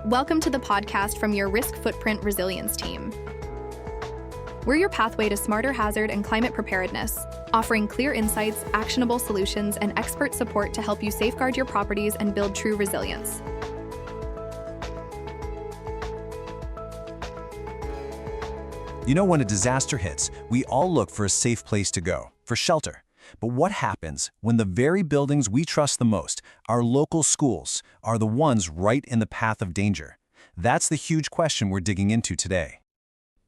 Welcome to the podcast from your RiskFootprint resilience team. We're your pathway to smarter hazard and climate preparedness, offering clear insights, actionable solutions, and expert support to help you safeguard your properties and build true resilience. You know, when a disaster hits, we all look for a safe place to go, for shelter. But what happens when the very buildings we trust the most, our local schools, are the ones right in the path of danger? That's the huge question we're digging into today.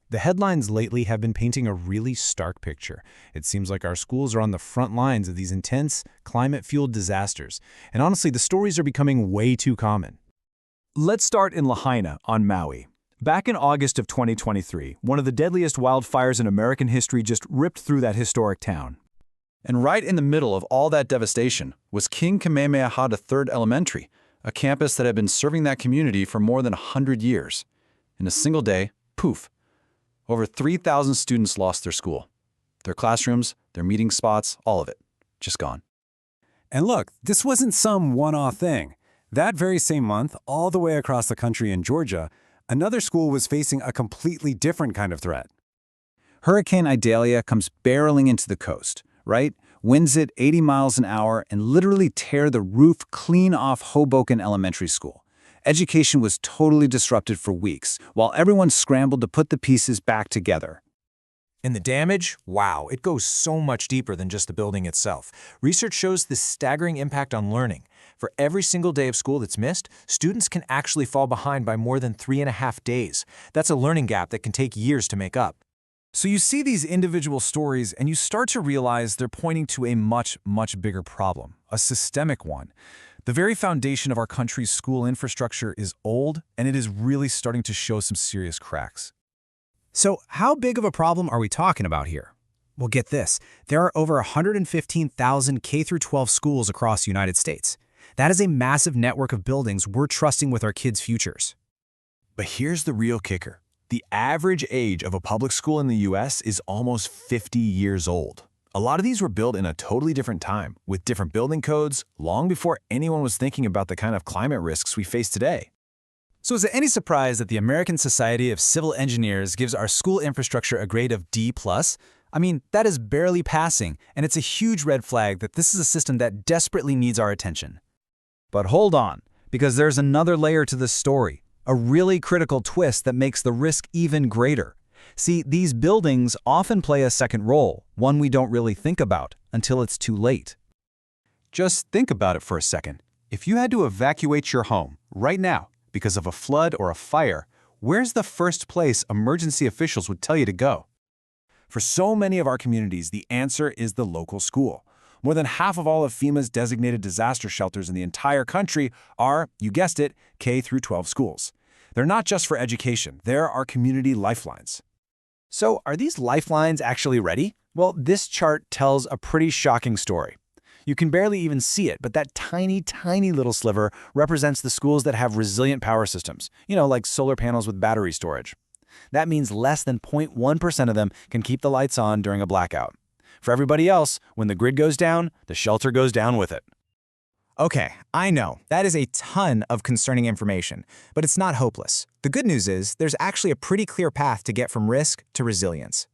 The headlines lately have been painting a really stark picture. It seems like our schools are on the front lines of these intense, climate-fueled disasters. And honestly, the stories are becoming way too common. Let's start in Lahaina on Maui. Back in August of 2023, one of the deadliest wildfires in American history just ripped through that historic town. And right in the middle of all that devastation was King Kamehameha III Elementary, a campus that had been serving that community for more than 100 years. In a single day, poof, over 3,000 students lost their school. Their classrooms, their meeting spots, all of it, just gone. And look, this wasn't some one-off thing. That very same month, all the way across the country in Georgia, another school was facing a completely different kind of threat. Hurricane Idalia comes barreling into the coast, right? Winds it 80 miles an hour and literally tear the roof clean off Hoboken Elementary School. Education was totally disrupted for weeks, while everyone scrambled to put the pieces back together. And the damage? Wow, it goes so much deeper than just the building itself. Research shows this staggering impact on learning. For every single day of school that's missed, students can actually fall behind by more than 3.5 days. That's a learning gap that can take years to make up. So you see these individual stories and you start to realize they're pointing to a much, much bigger problem, a systemic one. The very foundation of our country's school infrastructure is old, and it is really starting to show some serious cracks. So how big of a problem are we talking about here? Well, get this. There are over 115,000 K-12 schools across the United States. That is a massive network of buildings we're trusting with our kids' futures. But here's the real kicker. The average age of a public school in the U.S. is almost 50 years old. A lot of these were built in a totally different time, with different building codes, long before anyone was thinking about the kind of climate risks we face today. So is it any surprise that the American Society of Civil Engineers gives our school infrastructure a grade of D+? I mean, that is barely passing, and it's a huge red flag that this is a system that desperately needs our attention. But hold on, because there's another layer to this story, a really critical twist that makes the risk even greater. See, these buildings often play a second role, one we don't really think about until it's too late. Just think about it for a second. If you had to evacuate your home right now because of a flood or a fire, where's the first place emergency officials would tell you to go? For so many of our communities, the answer is the local school. More than half of all of FEMA's designated disaster shelters in the entire country are, you guessed it, K-12 schools. They're not just for education, they're our community lifelines. So are these lifelines actually ready? Well, this chart tells a pretty shocking story. You can barely even see it, but that tiny, tiny little sliver represents the schools that have resilient power systems, like solar panels with battery storage. That means less than 0.1% of them can keep the lights on during a blackout. For everybody else, when the grid goes down, the shelter goes down with it. Okay, I know, that is a ton of concerning information, but it's not hopeless. The good news is there's actually a pretty clear path to get from risk to resilience.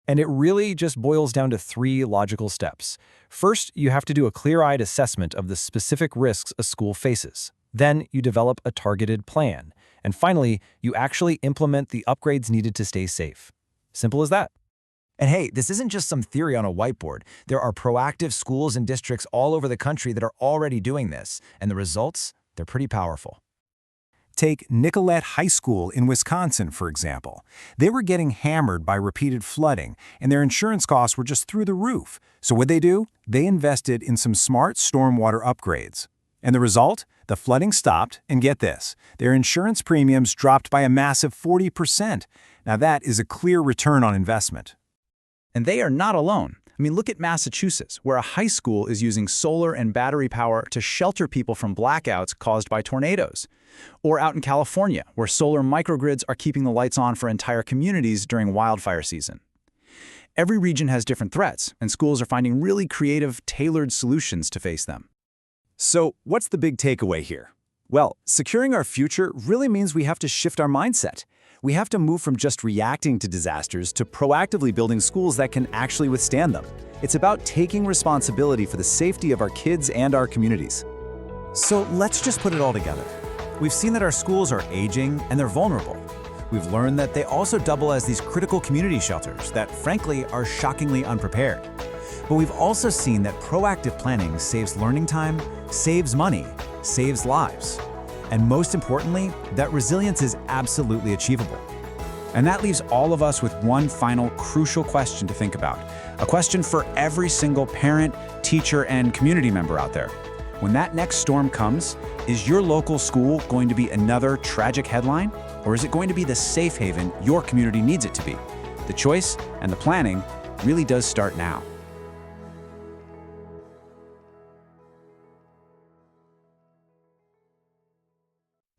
And it really just boils down to 3 logical steps. First, you have to do a clear-eyed assessment of the specific risks a school faces. Then you develop a targeted plan. And finally, you actually implement the upgrades needed to stay safe. Simple as that. And hey, this isn't just some theory on a whiteboard. There are proactive schools and districts all over the country that are already doing this, and the results, they're pretty powerful. Take Nicollet High School in Wisconsin, for example. They were getting hammered by repeated flooding, and their insurance costs were just through the roof. So what'd they do? They invested in some smart stormwater upgrades. And the result? The flooding stopped, and get this, their insurance premiums dropped by a massive 40%. Now that is a clear return on investment. And they are not alone. I mean, look at Massachusetts, where a high school is using solar and battery power to shelter people from blackouts caused by tornadoes. Or out in California, where solar microgrids are keeping the lights on for entire communities during wildfire season. Every region has different threats, and schools are finding really creative, tailored solutions to face them. So what's the big takeaway here? Well, securing our future really means we have to shift our mindset. We have to move from just reacting to disasters to proactively building schools that can actually withstand them. It's about taking responsibility for the safety of our kids and our communities. So let's just put it all together. We've seen that our schools are aging and they're vulnerable. We've learned that they also double as these critical community shelters that, frankly, are shockingly unprepared. But we've also seen that proactive planning saves learning time, saves money, saves lives. And most importantly, that resilience is absolutely achievable. And that leaves all of us with one final crucial question to think about. A question for every single parent, teacher, and community member out there. When that next storm comes, is your local school going to be another tragic headline? Or is it going to be the safe haven your community needs it to be? The choice and the planning really does start now.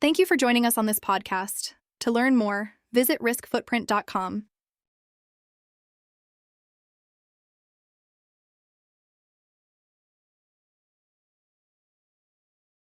Thank you for joining us on this podcast. To learn more, visit riskfootprint.com.